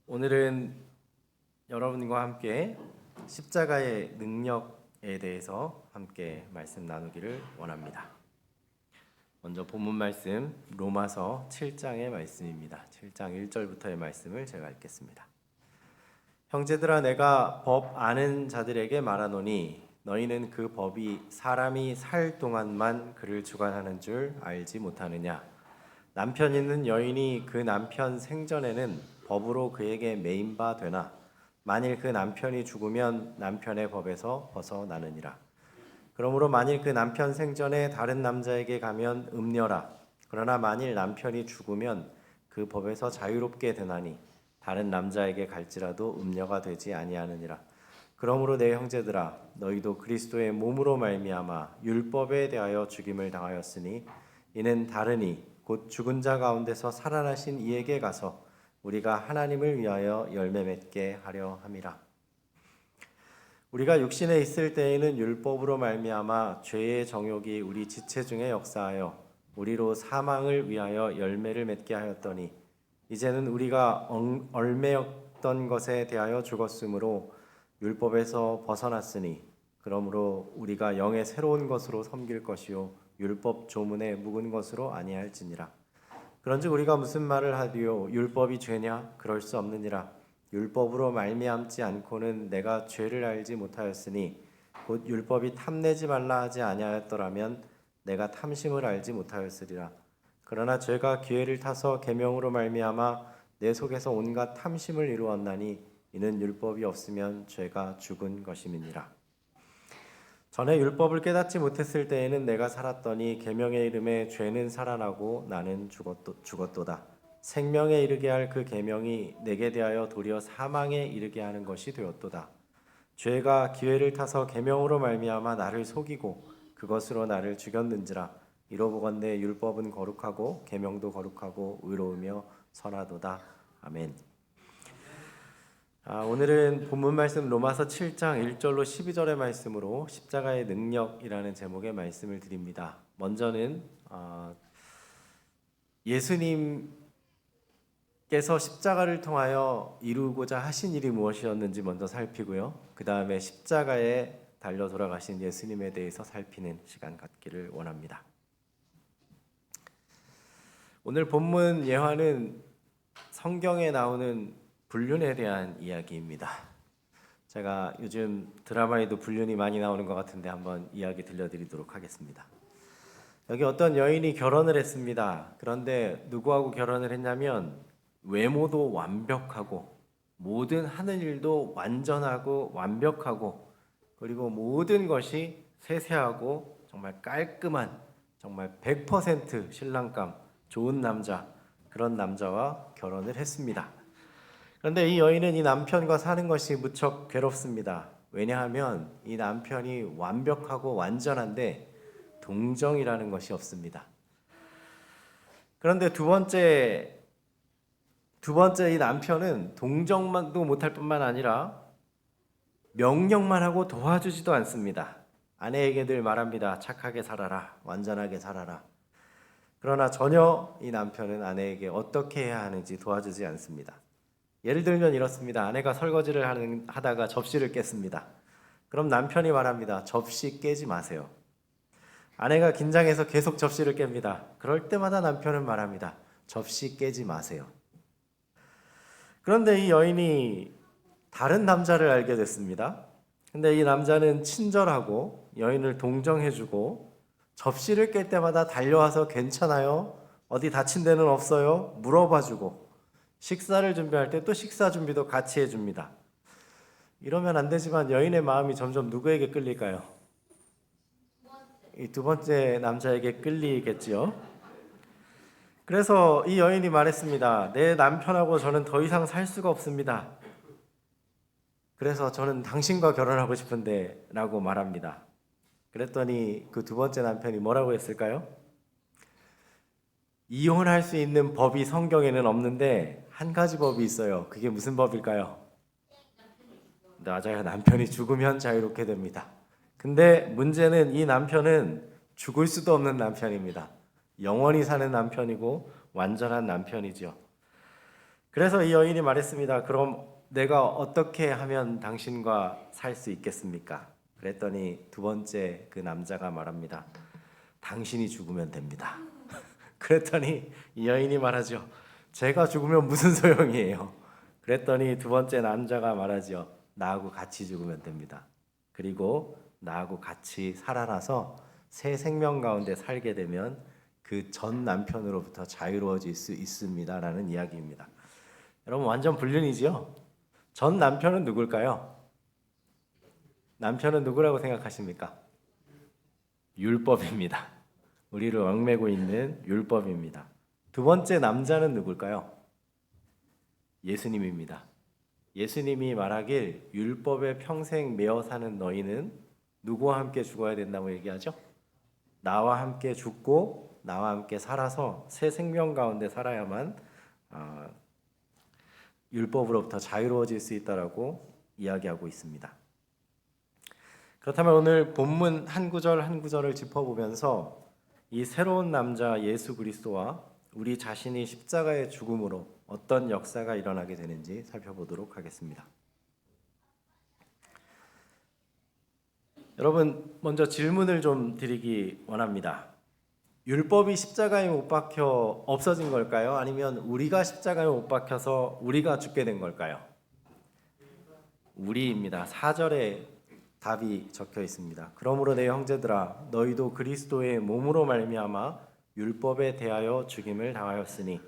오늘은 여러분과 함께 십자가의 능력에 대해서 함께 말씀 나누기를 원합니다. 먼저 본문 말씀 로마서 7장의 말씀입니다. 7장 1절부터의 말씀을 제가 읽겠습니다. 형제들아, 내가 법 아는 자들에게 말하노니 너희는 그 법이 사람이 살 동안만 그를 주관하는 줄 알지 못하느냐. 남편 있는 여인이 그 남편 생전에는 법으로 그에게 매인 바 되나 만일 그 남편이 죽으면 남편의 법에서 벗어나느니라. 그러므로 만일 그 남편 생전에 다른 남자에게 가면 음녀라. 그러나 만일 남편이 죽으면 그 법에서 자유롭게 되나니 다른 남자에게 갈지라도 음녀가 되지 아니하느니라. 그러므로 내 형제들아, 너희도 그리스도의 몸으로 말미암아 율법에 대하여 죽임을 당하였으니 이는 다르니 곧 죽은 자 가운데서 살아나신 이에게 가서 우리가 하나님을 위하여 열매 맺게 하려 함이라. 우리가 육신에 있을 때에는 율법으로 말미암아 죄의 정욕이 우리 지체 중에 역사하여 우리로 사망을 위하여 열매를 맺게 하였더니 이제는 우리가 얽매였던 것에 대하여 죽었으므로 율법에서 벗어났으니 그러므로 우리가 영의 새로운 것으로 섬길 것이요 율법 조문에 묵은 것으로 아니할지니라. 그런즉 우리가 무슨 말을 하디요? 율법이 죄냐? 그럴 수 없느니라. 율법으로 말미암지 않고는 내가 죄를 알지 못하였으니 곧 율법이 탐내지 말라 하지 아니하였더라면 내가 탐심을 알지 못하였으리라. 그러나 죄가 기회를 타서 계명으로 말미암아 내 속에서 온갖 탐심을 이루었나니 이는 율법이 없으면 죄가 죽은 것임이니라. 전에 율법을 깨닫지 못했을 때에는 내가 살았더니 계명의 이름에 죄는 살아나고 나는 죽었도다. 생명에 이르게 할 그 계명이 내게 대하여 도리어 사망에 이르게 하는 것이 되었도다. 죄가 기회를 타서 계명으로 말미암아 나를 속이고 그것으로 나를 죽였는지라. 이로보건대 율법은 거룩하고 계명도 거룩하고 의로우며 선하도다. 아멘. 오늘은 본문 말씀 로마서 7장 1절로 12절의 말씀으로 십자가의 능력이라는 제목의 말씀을 드립니다. 먼저는 예수님께서 십자가를 통하여 이루고자 하신 일이 무엇이었는지 먼저 살피고요. 그 다음에 십자가에 달려 돌아가신 예수님에 대해서 살피는 시간 갖기를 원합니다. 오늘 본문 예화는 성경에 나오는 불륜에 대한 이야기입니다. 제가 요즘 드라마에도 불륜이 많이 나오는 것 같은데 한번 이야기 들려드리도록 하겠습니다. 여기 어떤 여인이 결혼을 했습니다. 그런데 누구하고 결혼을 했냐면 외모도 완벽하고 모든 하는 일도 완전하고 완벽하고 그리고 모든 것이 세세하고 정말 깔끔한 정말 100% 신랑감 좋은 남자, 그런 남자와 결혼을 했습니다. 그런데 이 여인은 이 남편과 사는 것이 무척 괴롭습니다. 왜냐하면 이 남편이 완벽하고 완전한데 동정이라는 것이 없습니다. 그런데 두 번째 이 남편은 동정만도 못할 뿐만 아니라 명령만 하고 도와주지도 않습니다. 아내에게 늘 말합니다. 착하게 살아라, 완전하게 살아라. 그러나 전혀 이 남편은 아내에게 어떻게 해야 하는지 도와주지 않습니다. 예를 들면 이렇습니다. 아내가 설거지를 하다가 접시를 깼습니다. 그럼 남편이 말합니다. 접시 깨지 마세요. 아내가 긴장해서 계속 접시를 깹니다. 그럴 때마다 남편은 말합니다. 접시 깨지 마세요. 그런데 이 여인이 다른 남자를 알게 됐습니다. 근데 이 남자는 친절하고 여인을 동정해주고 접시를 깰 때마다 달려와서 괜찮아요? 어디 다친 데는 없어요? 물어봐주고 식사를 준비할 때 또 식사 준비도 같이 해줍니다. 이러면 안 되지만 여인의 마음이 점점 누구에게 끌릴까요? 이 두 번째 남자에게 끌리겠지요. 그래서 이 여인이 말했습니다. 내 남편하고 저는 더 이상 살 수가 없습니다. 그래서 저는 당신과 결혼하고 싶은데 라고 말합니다. 그랬더니 그 두 번째 남편이 뭐라고 했을까요? 이혼할 수 있는 법이 성경에는 없는데 한 가지 법이 있어요. 그게 무슨 법일까요? 맞아요. 남편이 죽으면 자유롭게 됩니다. 근데 문제는 이 남편은 죽을 수도 없는 남편입니다. 영원히 사는 남편이고 완전한 남편이죠. 그래서 이 여인이 말했습니다. 그럼 내가 어떻게 하면 당신과 살 수 있겠습니까? 그랬더니 두 번째 그 남자가 말합니다. 당신이 죽으면 됩니다. 그랬더니 이 여인이 말하죠. 제가 죽으면 무슨 소용이에요? 그랬더니 두 번째 남자가 말하죠. 나하고 같이 죽으면 됩니다. 그리고 나하고 같이 살아나서 새 생명 가운데 살게 되면 그 전 남편으로부터 자유로워질 수 있습니다라는 이야기입니다. 여러분 완전 불륜이지요? 전 남편은 누굴까요? 남편은 누구라고 생각하십니까? 율법입니다. 우리를 얽매고 있는 율법입니다. 두 번째 남자는 누굴까요? 예수님입니다. 예수님이 말하길 율법에 평생 매어 사는 너희는 누구와 함께 죽어야 된다고 얘기하죠? 나와 함께 죽고 나와 함께 살아서 새 생명 가운데 살아야만 율법으로부터 자유로워질 수 있다라고 이야기하고 있습니다. 그렇다면 오늘 본문 한 구절 한 구절을 짚어보면서 이 새로운 남자 예수 그리스도와 우리 자신이 십자가의 죽음으로 어떤 역사가 일어나게 되는지 살펴보도록 하겠습니다. 여러분 먼저 질문을 좀 드리기 원합니다. 율법이 십자가에 못 박혀 없어진 걸까요? 아니면 우리가 십자가에 못 박혀서 우리가 죽게 된 걸까요? 우리입니다. 4절에 답이 적혀 있습니다. 그러므로 내 형제들아 너희도 그리스도의 몸으로 말미암아 율법에 대하여 죽임을 당하였으니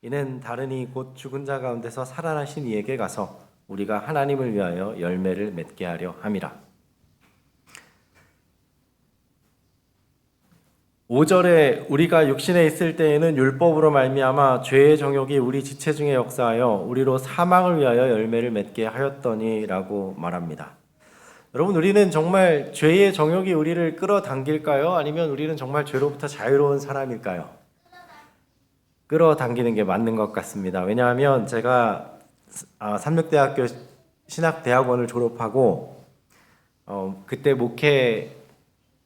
이는 다르니 곧 죽은 자 가운데서 살아나신 이에게 가서 우리가 하나님을 위하여 열매를 맺게 하려 함이라. 5절에 우리가 육신에 있을 때에는 율법으로 말미암아 죄의 정욕이 우리 지체 중에 역사하여 우리로 사망을 위하여 열매를 맺게 하였더니라고 말합니다. 여러분 우리는 정말 죄의 정욕이 우리를 끌어당길까요? 아니면 우리는 정말 죄로부터 자유로운 사람일까요? 끌어당기는 게 맞는 것 같습니다. 왜냐하면 제가 삼육대학교 신학대학원을 졸업하고 그때 목회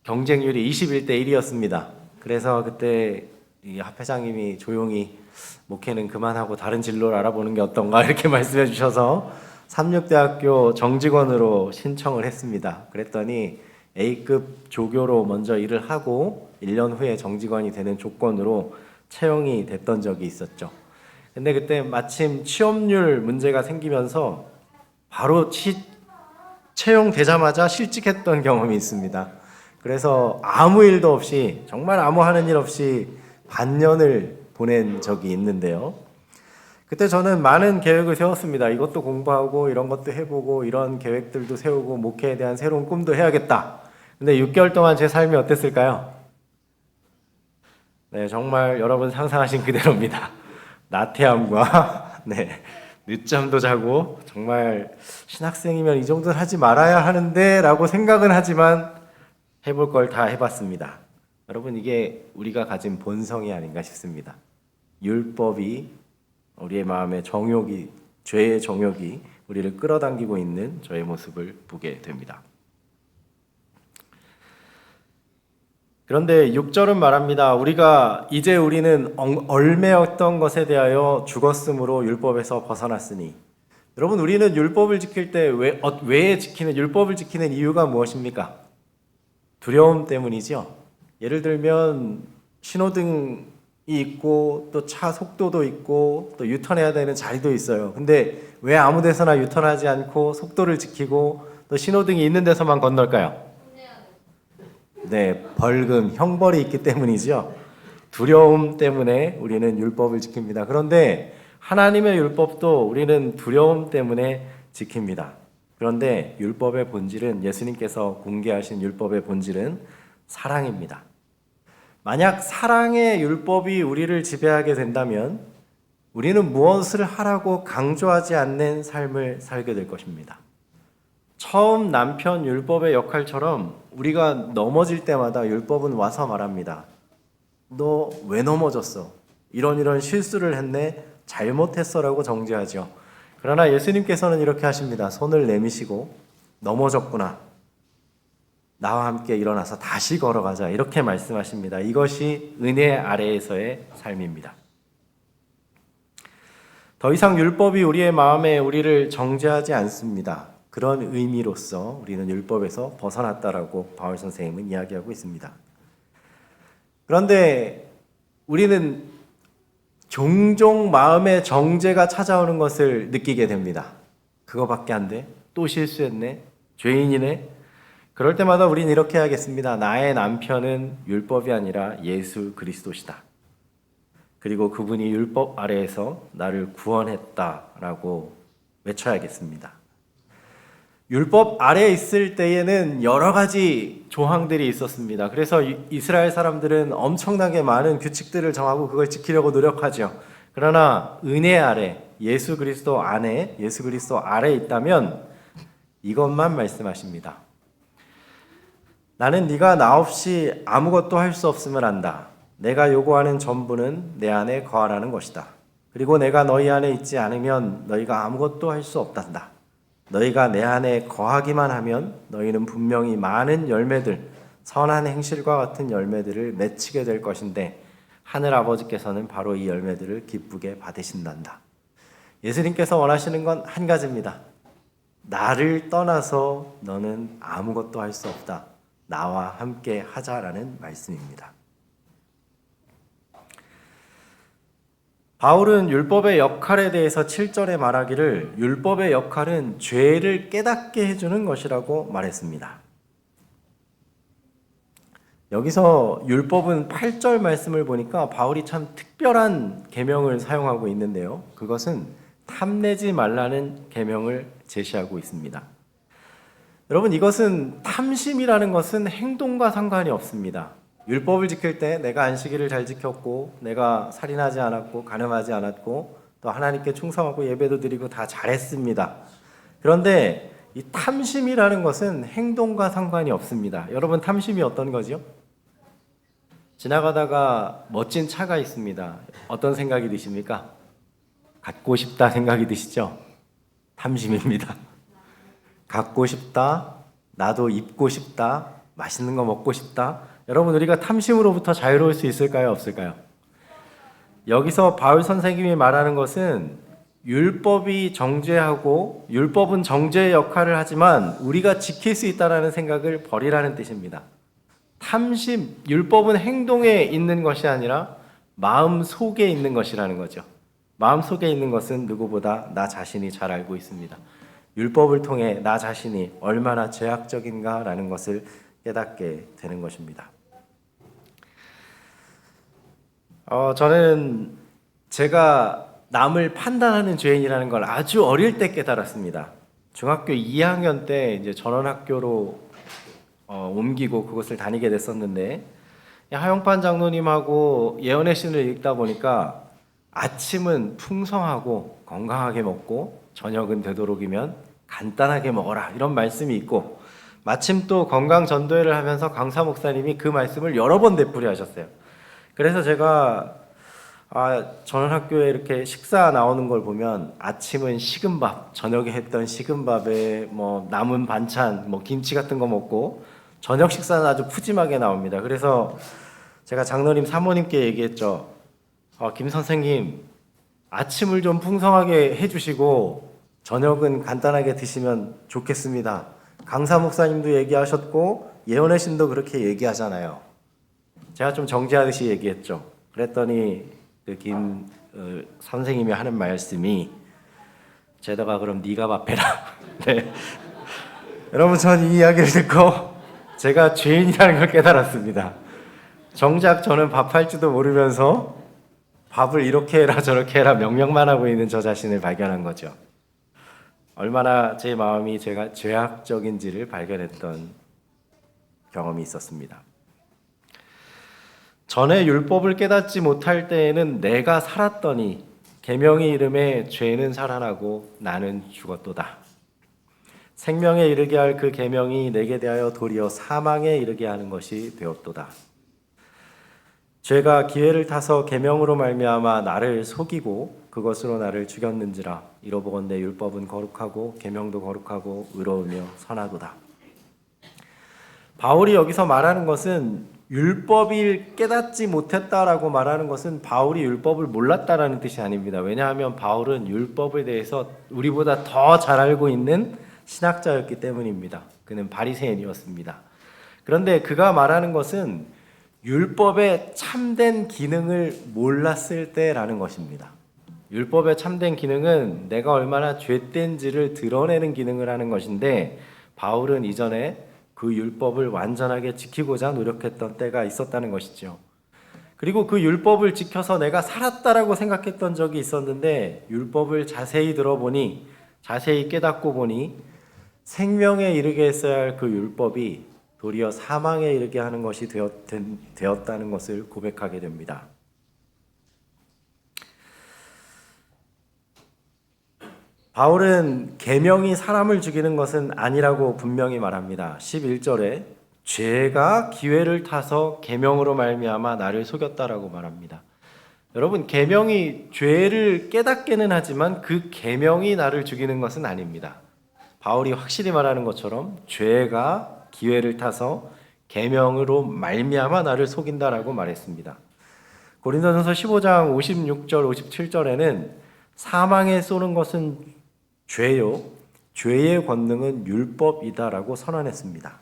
경쟁률이 21대 1이었습니다. 그래서 그때 이 학회장님이 조용히 목회는 그만하고 다른 진로를 알아보는 게 어떤가 이렇게 말씀해 주셔서 삼육대학교 정직원으로 신청을 했습니다. 그랬더니 A급 조교로 먼저 일을 하고 1년 후에 정직원이 되는 조건으로 채용이 됐던 적이 있었죠. 근데 그때 마침 취업률 문제가 생기면서 바로 채용되자마자 실직했던 경험이 있습니다. 그래서 아무 일도 없이 정말 아무 하는 일 없이 반년을 보낸 적이 있는데요. 그때 저는 많은 계획을 세웠습니다. 이것도 공부하고 이런 것도 해보고 이런 계획들도 세우고 목회에 대한 새로운 꿈도 해야겠다. 근데 6개월 동안 제 삶이 어땠을까요? 네, 정말 여러분 상상하신 그대로입니다. 나태함과 늦잠도 자고 정말 신학생이면 이 정도는 하지 말아야 하는데 라고 생각은 하지만 해볼 걸 다 해봤습니다. 여러분 이게 우리가 가진 본성이 아닌가 싶습니다. 율법이 우리의 마음에 정욕이 죄의 정욕이 우리를 끌어당기고 있는 저의 모습을 보게 됩니다. 그런데 6절은 말합니다. 우리는 얽매였던 것에 대하여 죽었으므로 율법에서 벗어났으니. 여러분 우리는 율법을 지킬 때 율법을 지키는 이유가 무엇입니까? 두려움 때문이죠. 예를 들면 신호등이 있고 또 차 속도도 있고 또 유턴해야 되는 자리도 있어요. 근데 왜 아무 데서나 유턴하지 않고 속도를 지키고 또 신호등이 있는 데서만 건널까요? 네, 벌금, 형벌이 있기 때문이죠. 두려움 때문에 우리는 율법을 지킵니다. 그런데 하나님의 율법도 우리는 두려움 때문에 지킵니다. 그런데 율법의 본질은 예수님께서 공개하신 율법의 본질은 사랑입니다. 만약 사랑의 율법이 우리를 지배하게 된다면 우리는 무엇을 하라고 강조하지 않는 삶을 살게 될 것입니다. 처음 남편 율법의 역할처럼 우리가 넘어질 때마다 율법은 와서 말합니다. 너 왜 넘어졌어? 이런 실수를 했네? 잘못했어라고 정죄하죠. 그러나 예수님께서는 이렇게 하십니다. 손을 내미시고 넘어졌구나. 나와 함께 일어나서 다시 걸어가자. 이렇게 말씀하십니다. 이것이 은혜 아래에서의 삶입니다. 더 이상 율법이 우리의 마음에 우리를 정죄하지 않습니다. 그런 의미로서 우리는 율법에서 벗어났다라고 바울 선생님은 이야기하고 있습니다. 그런데 우리는 종종 마음에 정죄가 찾아오는 것을 느끼게 됩니다. 그거밖에 안 돼? 또 실수했네? 죄인이네? 그럴 때마다 우리는 이렇게 하겠습니다. 나의 남편은 율법이 아니라 예수 그리스도시다. 그리고 그분이 율법 아래에서 나를 구원했다라고 외쳐야겠습니다. 율법 아래에 있을 때에는 여러 가지 조항들이 있었습니다. 그래서 이스라엘 사람들은 엄청나게 많은 규칙들을 정하고 그걸 지키려고 노력하죠. 그러나 은혜 아래, 예수 그리스도 안에, 예수 그리스도 아래에 있다면 이것만 말씀하십니다. 나는 네가 나 없이 아무것도 할 수 없음을 안다. 내가 요구하는 전부는 내 안에 거하라는 것이다. 그리고 내가 너희 안에 있지 않으면 너희가 아무것도 할 수 없단다. 너희가 내 안에 거하기만 하면 너희는 분명히 많은 열매들, 선한 행실과 같은 열매들을 맺히게 될 것인데 하늘 아버지께서는 바로 이 열매들을 기쁘게 받으신단다. 예수님께서 원하시는 건 한 가지입니다. 나를 떠나서 너는 아무것도 할 수 없다. 나와 함께 하자라는 말씀입니다. 바울은 율법의 역할에 대해서 7절에 말하기를 율법의 역할은 죄를 깨닫게 해주는 것이라고 말했습니다. 여기서 율법은 8절 말씀을 보니까 바울이 참 특별한 계명을 사용하고 있는데요. 그것은 탐내지 말라는 계명을 제시하고 있습니다. 여러분, 이것은 탐심이라는 것은 행동과 상관이 없습니다. 율법을 지킬 때 내가 안식일을 잘 지켰고 내가 살인하지 않았고 간음하지 않았고 또 하나님께 충성하고 예배도 드리고 다 잘했습니다. 그런데 이 탐심이라는 것은 행동과 상관이 없습니다. 여러분, 탐심이 어떤 거죠? 지나가다가 멋진 차가 있습니다. 어떤 생각이 드십니까? 갖고 싶다 생각이 드시죠? 탐심입니다. 갖고 싶다, 나도 입고 싶다, 맛있는 거 먹고 싶다. 여러분, 우리가 탐심으로부터 자유로울 수 있을까요? 없을까요? 여기서 바울 선생님이 말하는 것은 율법이 정죄하고 율법은 정죄의 역할을 하지만 우리가 지킬 수 있다는 생각을 버리라는 뜻입니다. 탐심, 율법은 행동에 있는 것이 아니라 마음 속에 있는 것이라는 거죠. 마음 속에 있는 것은 누구보다 나 자신이 잘 알고 있습니다. 율법을 통해 나 자신이 얼마나 죄악적인가라는 것을 깨닫게 되는 것입니다. 저는 제가 남을 판단하는 죄인이라는 걸 아주 어릴 때 깨달았습니다. 중학교 2학년 때 이제 전원학교로 옮기고 그곳을 다니게 됐었는데 하영판 장로님하고 예언의 신을 읽다 보니까 아침은 풍성하고 건강하게 먹고 저녁은 되도록이면 간단하게 먹어라 이런 말씀이 있고 마침 또 건강 전도회를 하면서 강사 목사님이 그 말씀을 여러 번 되풀이 하셨어요. 그래서 제가 전원학교에 이렇게 식사 나오는 걸 보면 아침은 식은 밥, 저녁에 했던 식은 밥에 뭐 남은 반찬, 뭐 김치 같은 거 먹고 저녁 식사는 아주 푸짐하게 나옵니다. 그래서 제가 장로님 사모님께 얘기했죠. 김 선생님, 아침을 좀 풍성하게 해주시고 저녁은 간단하게 드시면 좋겠습니다. 강사 목사님도 얘기하셨고 예언의 신도 그렇게 얘기하잖아요. 제가 좀 정지하듯이 얘기했죠. 그랬더니 김 선생님이 하는 말씀이 제다가 그럼 네가 밥해라. 네. 여러분, 전 이 이야기를 듣고 제가 죄인이라는 걸 깨달았습니다. 정작 저는 밥할지도 모르면서 밥을 이렇게 해라 저렇게 해라 명령만 하고 있는 저 자신을 발견한 거죠. 얼마나 제 마음이 제가 죄악적인지를 발견했던 경험이 있었습니다. 전에 율법을 깨닫지 못할 때에는 내가 살았더니 계명의 이름에 죄는 살아나고 나는 죽었도다. 생명에 이르게 할 그 계명이 내게 대하여 도리어 사망에 이르게 하는 것이 되었도다. 죄가 기회를 타서 계명으로 말미암아 나를 속이고 그것으로 나를 죽였는지라. 이로보건대 율법은 거룩하고 계명도 거룩하고 의로우며 선하도다. 바울이 여기서 말하는 것은 율법을 깨닫지 못했다라고 말하는 것은 바울이 율법을 몰랐다라는 뜻이 아닙니다. 왜냐하면 바울은 율법에 대해서 우리보다 더 잘 알고 있는 신학자였기 때문입니다. 그는 바리새인이었습니다. 그런데 그가 말하는 것은 율법의 참된 기능을 몰랐을 때라는 것입니다. 율법의 참된 기능은 내가 얼마나 죄된지를 드러내는 기능을 하는 것인데, 바울은 이전에 그 율법을 완전하게 지키고자 노력했던 때가 있었다는 것이죠. 그리고 그 율법을 지켜서 내가 살았다라고 생각했던 적이 있었는데, 율법을 자세히 들어보니, 자세히 깨닫고 보니 생명에 이르게 했어야 할 그 율법이 도리어 사망에 이르게 하는 것이 되었다는 것을 고백하게 됩니다. 바울은 계명이 사람을 죽이는 것은 아니라고 분명히 말합니다. 11절에 죄가 기회를 타서 계명으로 말미암아 나를 속였다라고 말합니다. 여러분, 계명이 죄를 깨닫게는 하지만 그 계명이 나를 죽이는 것은 아닙니다. 바울이 확실히 말하는 것처럼 죄가 기회를 타서 계명으로 말미암아 나를 속인다라고 말했습니다. 고린도전서 15장 56절 57절에는 사망에 쏘는 것은 죄요, 죄의 권능은 율법이다라고 선언했습니다.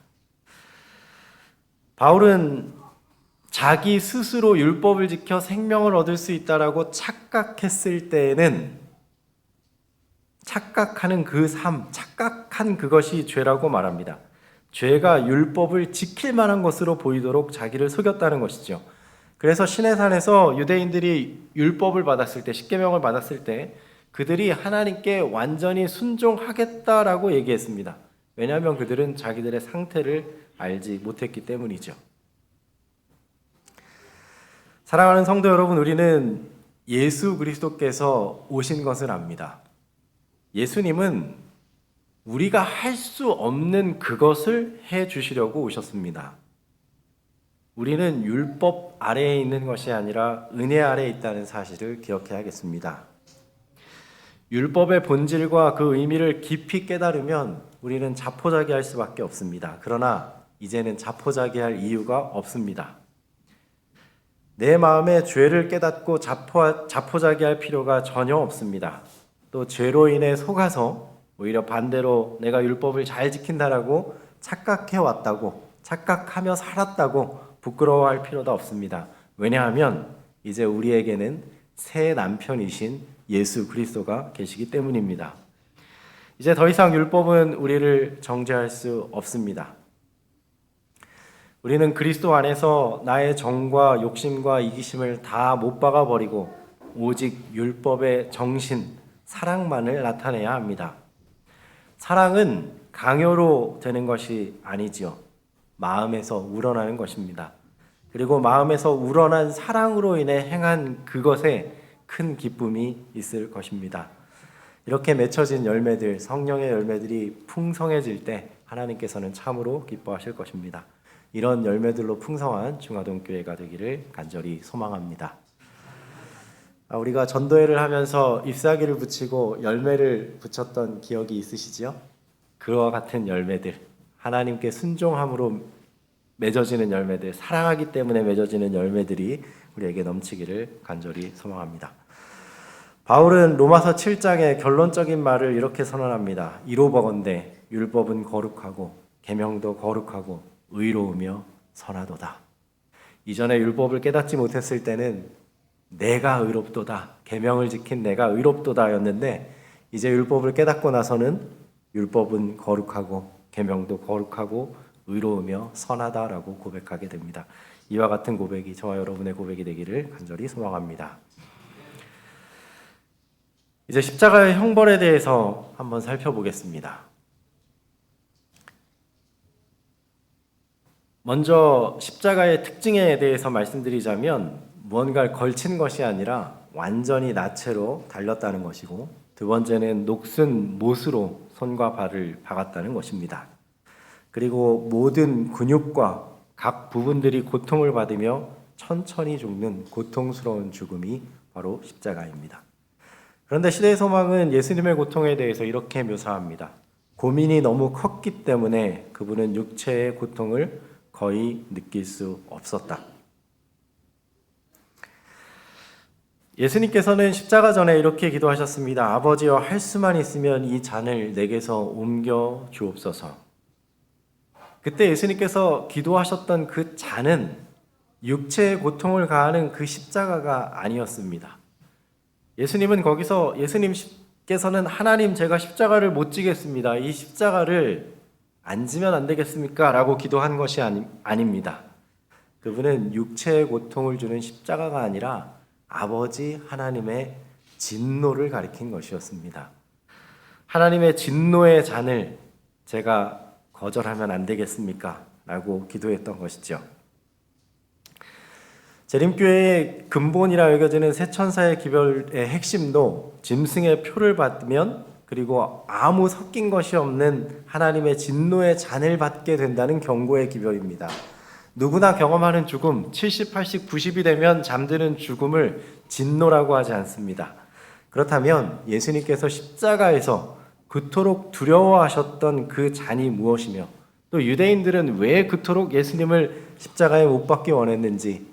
바울은 자기 스스로 율법을 지켜 생명을 얻을 수 있다라고 착각했을 때에는 착각하는 그 삶, 착각한 그것이 죄라고 말합니다. 죄가 율법을 지킬 만한 것으로 보이도록 자기를 속였다는 것이죠. 그래서 시내산에서 유대인들이 율법을 받았을 때, 십계명을 받았을 때 그들이 하나님께 완전히 순종하겠다라고 얘기했습니다. 왜냐하면 그들은 자기들의 상태를 알지 못했기 때문이죠. 사랑하는 성도 여러분, 우리는 예수 그리스도께서 오신 것을 압니다. 예수님은 우리가 할 수 없는 그것을 해 주시려고 오셨습니다. 우리는 율법 아래에 있는 것이 아니라 은혜 아래에 있다는 사실을 기억해야겠습니다. 율법의 본질과 그 의미를 깊이 깨달으면 우리는 자포자기할 수밖에 없습니다. 그러나 이제는 자포자기할 이유가 없습니다. 내 마음의 죄를 깨닫고 자포자기할 필요가 전혀 없습니다. 또 죄로 인해 속아서 오히려 반대로 내가 율법을 잘 지킨다라고 착각해왔다고, 착각하며 살았다고 부끄러워할 필요도 없습니다. 왜냐하면 이제 우리에게는 새 남편이신 예수 그리스도가 계시기 때문입니다. 이제 더 이상 율법은 우리를 정죄할 수 없습니다. 우리는 그리스도 안에서 나의 정과 욕심과 이기심을 다 못 박아 버리고 오직 율법의 정신, 사랑만을 나타내야 합니다. 사랑은 강요로 되는 것이 아니지요. 마음에서 우러나는 것입니다. 그리고 마음에서 우러난 사랑으로 인해 행한 그것에 큰 기쁨이 있을 것입니다. 이렇게 맺혀진 열매들, 성령의 열매들이 풍성해질 때 하나님께서는 참으로 기뻐하실 것입니다. 이런 열매들로 풍성한 중화동교회가 되기를 간절히 소망합니다. 우리가 전도회를 하면서 잎사귀를 붙이고 열매를 붙였던 기억이 있으시죠? 그와 같은 열매들, 하나님께 순종함으로 맺어지는 열매들, 사랑하기 때문에 맺어지는 열매들이 우리에게 넘치기를 간절히 소망합니다. 바울은 로마서 7장의 결론적인 말을 이렇게 선언합니다. 이로버건대 율법은 거룩하고 계명도 거룩하고 의로우며 선하도다. 이전에 율법을 깨닫지 못했을 때는 내가 의롭도다, 계명을 지킨 내가 의롭도다였는데 이제 율법을 깨닫고 나서는 율법은 거룩하고 계명도 거룩하고 의로우며 선하다라고 고백하게 됩니다. 이와 같은 고백이 저와 여러분의 고백이 되기를 간절히 소망합니다. 이제 십자가의 형벌에 대해서 한번 살펴보겠습니다. 먼저 십자가의 특징에 대해서 말씀드리자면 무언가를 걸친 것이 아니라 완전히 나체로 달렸다는 것이고, 두 번째는 녹슨 못으로 손과 발을 박았다는 것입니다. 그리고 모든 근육과 각 부분들이 고통을 받으며 천천히 죽는 고통스러운 죽음이 바로 십자가입니다. 그런데 시대의 소망은 예수님의 고통에 대해서 이렇게 묘사합니다. 고민이 너무 컸기 때문에 그분은 육체의 고통을 거의 느낄 수 없었다. 예수님께서는 십자가 전에 이렇게 기도하셨습니다. 아버지여, 할 수만 있으면 이 잔을 내게서 옮겨 주옵소서. 그때 예수님께서 기도하셨던 그 잔은 육체의 고통을 가하는 그 십자가가 아니었습니다. 예수님께서는 하나님, 제가 십자가를 못 지겠습니다. 이 십자가를 안 지면 안 되겠습니까? 라고 기도한 것이 아닙니다. 그분은 육체의 고통을 주는 십자가가 아니라 아버지 하나님의 진노를 가리킨 것이었습니다. 하나님의 진노의 잔을 제가 거절하면 안 되겠습니까? 라고 기도했던 것이죠. 재림교회의 근본이라 여겨지는 세천사의 기별의 핵심도 짐승의 표를 받으면, 그리고 아무 섞인 것이 없는 하나님의 진노의 잔을 받게 된다는 경고의 기별입니다. 누구나 경험하는 죽음, 70, 80, 90이 되면 잠드는 죽음을 진노라고 하지 않습니다. 그렇다면 예수님께서 십자가에서 그토록 두려워하셨던 그 잔이 무엇이며, 또 유대인들은 왜 그토록 예수님을 십자가에 못 박기 원했는지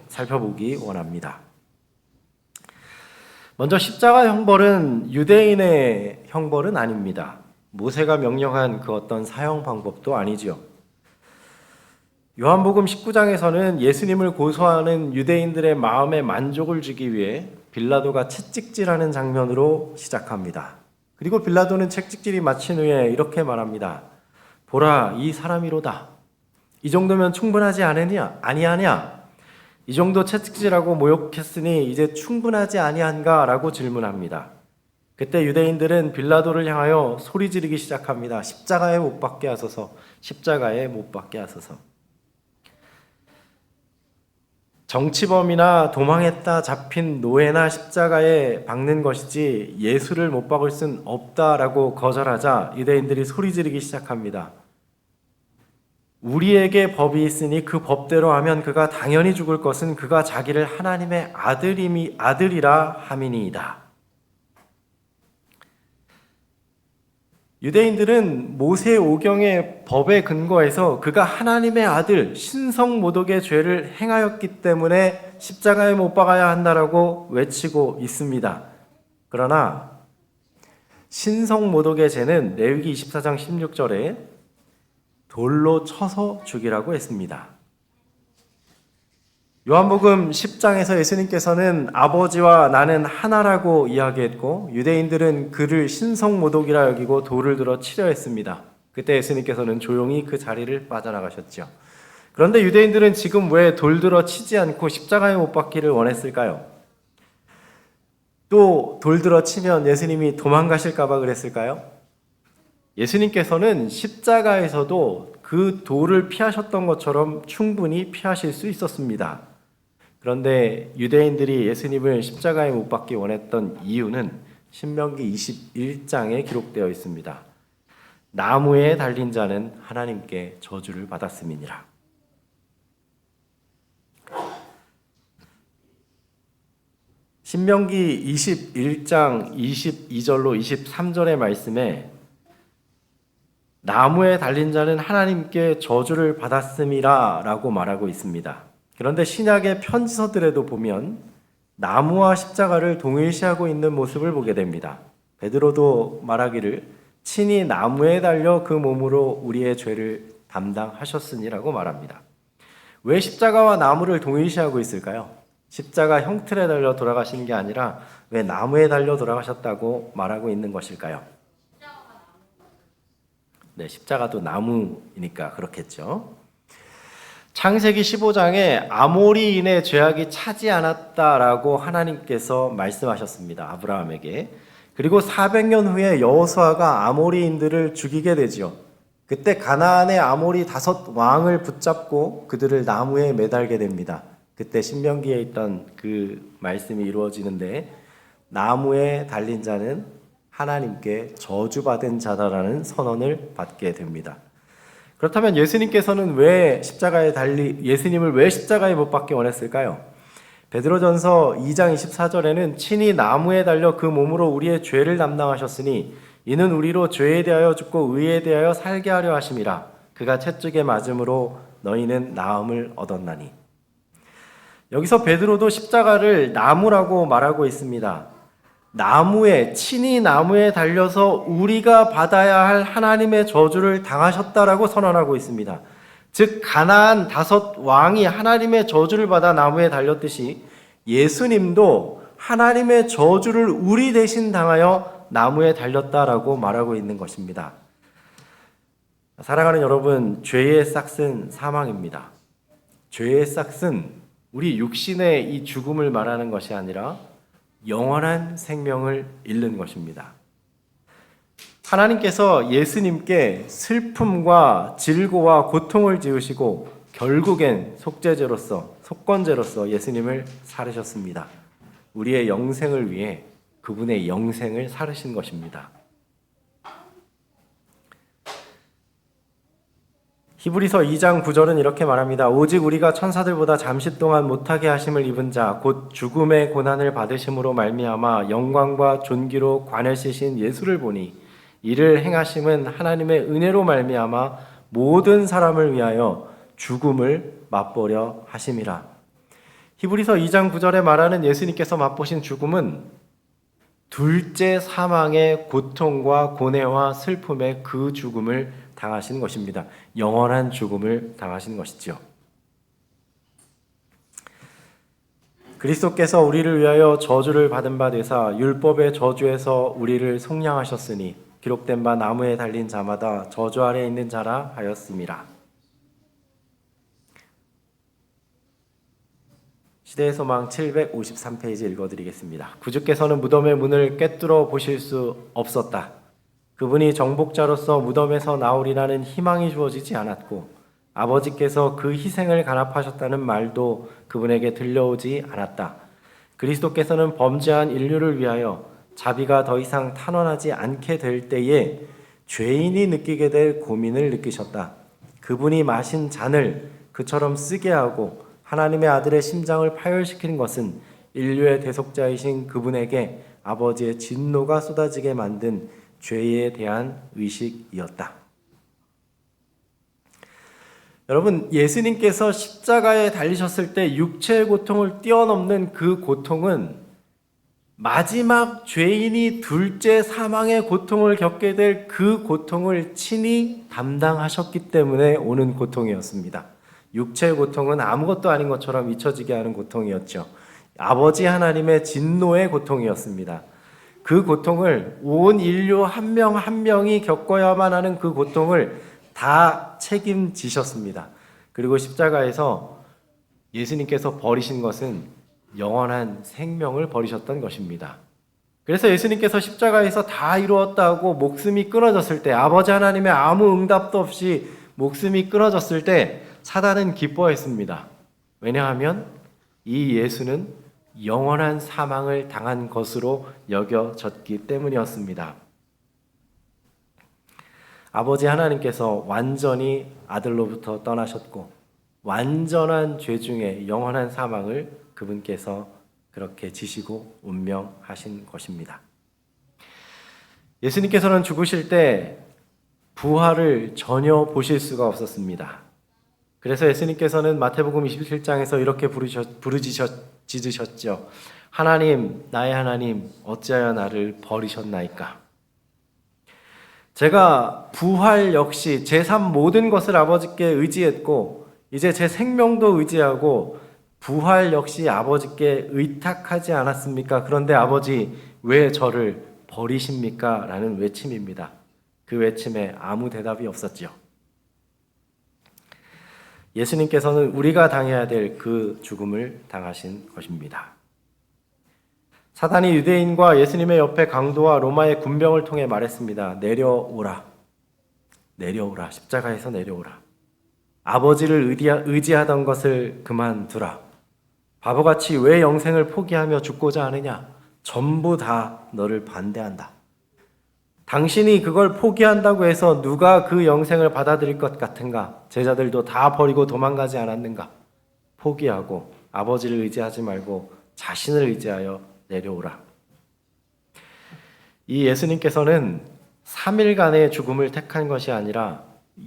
살펴보기 원합니다. 먼저 십자가 형벌은 유대인의 형벌은 아닙니다. 모세가 명령한 그 어떤 사형 방법도 아니죠. 요한복음 19장에서는 예수님을 고소하는 유대인들의 마음에 만족을 주기 위해 빌라도가 채찍질하는 장면으로 시작합니다. 그리고 빌라도는 채찍질이 마친 후에 이렇게 말합니다. 보라, 이 사람이로다. 이 정도면 충분하지 아니하냐? 이 정도 채찍질하고 모욕했으니 이제 충분하지 아니한가? 라고 질문합니다. 그때 유대인들은 빌라도를 향하여 소리 지르기 시작합니다. 십자가에 못 박게 하소서, 십자가에 못 박게 하소서. 정치범이나 도망했다 잡힌 노예나 십자가에 박는 것이지 예수를 못 박을 순 없다라고 거절하자 유대인들이 소리 지르기 시작합니다. 우리에게 법이 있으니 그 법대로 하면 그가 당연히 죽을 것은 그가 자기를 하나님의 아들이라 함이니이다. 유대인들은 모세 오경의 법에 근거해서 그가 하나님의 아들 신성 모독의 죄를 행하였기 때문에 십자가에 못 박아야 한다라고 외치고 있습니다. 그러나 신성 모독의 죄는 레위기 24장 16절에 돌로 쳐서 죽이라고 했습니다. 요한복음 10장에서 예수님께서는 아버지와 나는 하나라고 이야기했고 유대인들은 그를 신성모독이라 여기고 돌을 들어 치려 했습니다. 그때 예수님께서는 조용히 그 자리를 빠져나가셨죠. 그런데 유대인들은 지금 왜 돌 들어 치지 않고 십자가에 못 박기를 원했을까요? 또 돌 들어 치면 예수님이 도망가실까 봐 그랬을까요? 예수님께서는 십자가에서도 그 돌을 피하셨던 것처럼 충분히 피하실 수 있었습니다. 그런데 유대인들이 예수님을 십자가에 못 박기 원했던 이유는 신명기 21장에 기록되어 있습니다. 나무에 달린 자는 하나님께 저주를 받았음이니라. 신명기 21장 22절로 23절의 말씀에 나무에 달린 자는 하나님께 저주를 받았음이라 라고 말하고 있습니다. 그런데 신약의 편지서들에도 보면 나무와 십자가를 동일시하고 있는 모습을 보게 됩니다. 베드로도 말하기를 친히 나무에 달려 그 몸으로 우리의 죄를 담당하셨으니라고 말합니다. 왜 십자가와 나무를 동일시하고 있을까요? 십자가 형틀에 달려 돌아가신 게 아니라 왜 나무에 달려 돌아가셨다고 말하고 있는 것일까요? 네, 십자가도 나무이니까 그렇겠죠. 창세기 15장에 아모리인의 죄악이 차지 않았다라고 하나님께서 말씀하셨습니다. 아브라함에게. 그리고 400년 후에 여호수아가 아모리인들을 죽이게 되지요. 그때 가나안의 아모리 5 왕을 붙잡고 그들을 나무에 매달게 됩니다. 그때 신명기에 있던 그 말씀이 이루어지는데 나무에 달린 자는 하나님께 저주받은 자다라는 선언을 받게 됩니다. 그렇다면 예수님께서는 예수님을 왜 십자가에 못 박게 원했을까요? 베드로전서 2장 24절에는 친히 나무에 달려 그 몸으로 우리의 죄를 담당하셨으니 이는 우리로 죄에 대하여 죽고 의에 대하여 살게 하려 하심이라. 그가 채찍에 맞음으로 너희는 나음을 얻었나니. 여기서 베드로도 십자가를 나무라고 말하고 있습니다. 친히 나무에 달려서 우리가 받아야 할 하나님의 저주를 당하셨다라고 선언하고 있습니다. 즉 가나안 5 왕이 하나님의 저주를 받아 나무에 달렸듯이 예수님도 하나님의 저주를 우리 대신 당하여 나무에 달렸다라고 말하고 있는 것입니다. 사랑하는 여러분, 죄의 싹은 사망입니다. 죄의 싹은 우리 육신의 이 죽음을 말하는 것이 아니라 영원한 생명을 잃는 것입니다. 하나님께서 예수님께 슬픔과 질고와 고통을 지으시고 결국엔 속건제로서 예수님을 살으셨습니다. 우리의 영생을 위해 그분의 영생을 살으신 것입니다. 히브리서 2장 9절은 이렇게 말합니다. 오직 우리가 천사들보다 잠시 동안 못하게 하심을 입은 자 곧 죽음의 고난을 받으심으로 말미암아 영광과 존귀로 관을 쓰신 예수를 보니 이를 행하심은 하나님의 은혜로 말미암아 모든 사람을 위하여 죽음을 맛보려 하심이라. 히브리서 2장 9절에 말하는 예수님께서 맛보신 죽음은 둘째 사망의 고통과 고뇌와 슬픔의 그 죽음을 당하신 것입니다. 영원한 죽음을 당하신 것이죠. 그리스도께서 우리를 위하여 저주를 받은 바 되사 율법의 저주에서 우리를 속량하셨으니 기록된 바 나무에 달린 자마다 저주 아래 있는 자라 하였음이라. 시대의 소망 753페이지 읽어드리겠습니다. 구주께서는 무덤의 문을 꿰뚫어 보실 수 없었다. 그분이 정복자로서 무덤에서 나오리라는 희망이 주어지지 않았고 아버지께서 그 희생을 간합하셨다는 말도 그분에게 들려오지 않았다. 그리스도께서는 범죄한 인류를 위하여 자비가 더 이상 탄원하지 않게 될 때에 죄인이 느끼게 될 고민을 느끼셨다. 그분이 마신 잔을 그처럼 쓰게 하고 하나님의 아들의 심장을 파열시키는 것은 인류의 대속자이신 그분에게 아버지의 진노가 쏟아지게 만든 죄에 대한 의식이었다. 여러분, 예수님께서 십자가에 달리셨을 때 육체의 고통을 뛰어넘는 그 고통은 마지막 죄인이 둘째 사망의 고통을 겪게 될 그 고통을 친히 담당하셨기 때문에 오는 고통이었습니다. 육체의 고통은 아무것도 아닌 것처럼 잊혀지게 하는 고통이었죠. 아버지 하나님의 진노의 고통이었습니다. 그 고통을 온 인류 한 명 한 명이 겪어야만 하는 그 고통을 다 책임지셨습니다. 그리고 십자가에서 예수님께서 버리신 것은 영원한 생명을 버리셨던 것입니다. 그래서 예수님께서 십자가에서 다 이루었다고 목숨이 끊어졌을 때, 아버지 하나님의 아무 응답도 없이 목숨이 끊어졌을 때 사단은 기뻐했습니다. 왜냐하면 이 예수는 영원한 사망을 당한 것으로 여겨졌기 때문이었습니다. 아버지 하나님께서 완전히 아들로부터 떠나셨고 완전한 죄 중에 영원한 사망을 그분께서 그렇게 지시고 운명하신 것입니다. 예수님께서는 죽으실 때 부활을 전혀 보실 수가 없었습니다. 그래서 예수님께서는 마태복음 27장에서 이렇게 부르짖으셨죠. 하나님, 나의 하나님, 어찌하여 나를 버리셨나이까? 제가 부활 역시 제3 모든 것을 아버지께 의지했고 이제 제 생명도 의지하고 부활 역시 아버지께 의탁하지 않았습니까? 그런데 아버지, 왜 저를 버리십니까? 라는 외침입니다. 그 외침에 아무 대답이 없었죠. 예수님께서는 우리가 당해야 될 그 죽음을 당하신 것입니다. 사단이 유대인과 예수님의 옆에 강도와 로마의 군병을 통해 말했습니다. 내려오라. 내려오라. 십자가에서 내려오라. 아버지를 의지하던 것을 그만두라. 바보같이 왜 영생을 포기하며 죽고자 하느냐? 전부 다 너를 반대한다. 당신이 그걸 포기한다고 해서 누가 그 영생을 받아들일 것 같은가? 제자들도 다 버리고 도망가지 않았는가? 포기하고 아버지를 의지하지 말고 자신을 의지하여 내려오라. 이 예수님께서는 3일간의 죽음을 택한 것이 아니라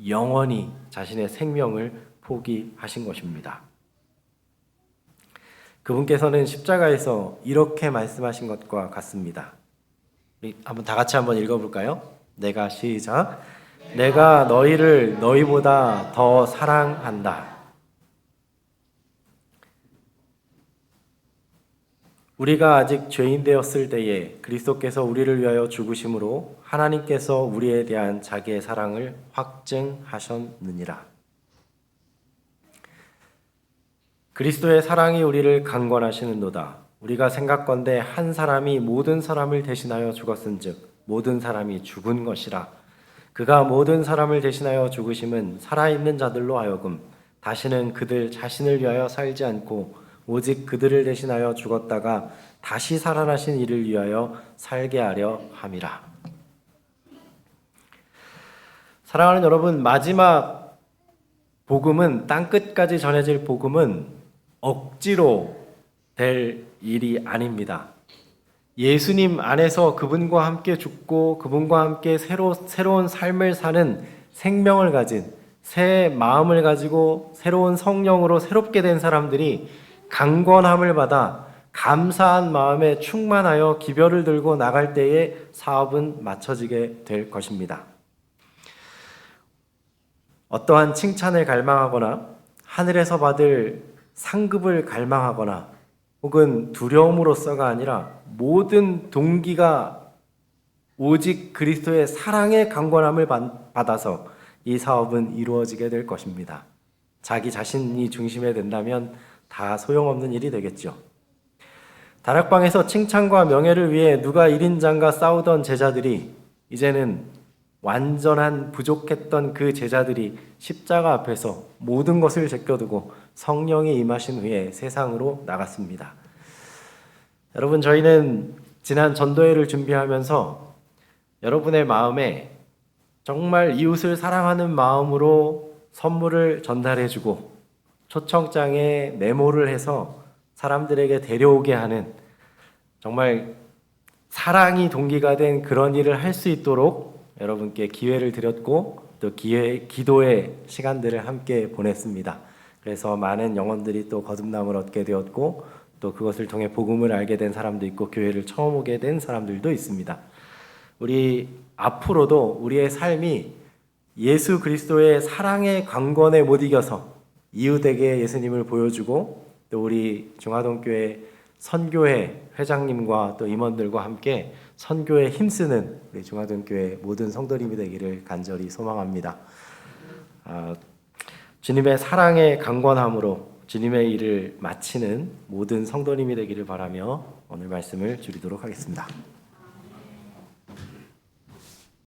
영원히 자신의 생명을 포기하신 것입니다. 그분께서는 십자가에서 이렇게 말씀하신 것과 같습니다. 우리 다 같이 한번 읽어볼까요? 시작. 내가 너희를 너희보다 더 사랑한다. 우리가 아직 죄인 되었을 때에 그리스도께서 우리를 위하여 죽으심으로 하나님께서 우리에 대한 자기의 사랑을 확증하셨느니라. 그리스도의 사랑이 우리를 강권하시는도다. 우리가 생각건대 한 사람이 모든 사람을 대신하여 죽었은즉 모든 사람이 죽은 것이라. 그가 모든 사람을 대신하여 죽으심은 살아있는 자들로 하여금 다시는 그들 자신을 위하여 살지 않고 오직 그들을 대신하여 죽었다가 다시 살아나신 이를 위하여 살게 하려 함이라. 사랑하는 여러분, 마지막 복음은, 땅끝까지 전해질 복음은 억지로 될 일이 아닙니다. 예수님 안에서 그분과 함께 죽고 그분과 함께 새로운 삶을 사는 생명을 가진 새 마음을 가지고 새로운 성령으로 새롭게 된 사람들이 강권함을 받아 감사한 마음에 충만하여 기별을 들고 나갈 때에 사업은 마쳐지게 될 것입니다. 어떠한 칭찬을 갈망하거나 하늘에서 받을 상급을 갈망하거나 혹은 두려움으로서가 아니라 모든 동기가 오직 그리스도의 사랑의 강권함을 받아서 이 사업은 이루어지게 될 것입니다. 자기 자신이 중심에 된다면 다 소용없는 일이 되겠죠. 다락방에서 칭찬과 명예를 위해 누가 1인장과 싸우던 제자들이 이제는 완전한 부족했던 그 제자들이 십자가 앞에서 모든 것을 제껴두고 성령이 임하신 후에 세상으로 나갔습니다. 여러분, 저희는 지난 전도회를 준비하면서 여러분의 마음에 정말 이웃을 사랑하는 마음으로 선물을 전달해주고 초청장에 메모를 해서 사람들에게 데려오게 하는 정말 사랑이 동기가 된 그런 일을 할 수 있도록 여러분께 기회를 드렸고 또 기도의 시간들을 함께 보냈습니다. 그래서 많은 영혼들이 또 거듭남을 얻게 되었고 또 그것을 통해 복음을 알게 된 사람도 있고 교회를 처음 오게 된 사람들도 있습니다. 우리 앞으로도 우리의 삶이 예수 그리스도의 사랑의 강권에 못 이겨서 이웃에게 예수님을 보여주고 또 우리 중화동교회 선교회 회장님과 또 임원들과 함께 선교에 힘쓰는 우리 중화동교회 모든 성도님이 되기를 간절히 소망합니다. 주님의 사랑의 강권함으로 주님의 일을 마치는 모든 성도님이 되기를 바라며 오늘 말씀을 줄이도록 하겠습니다.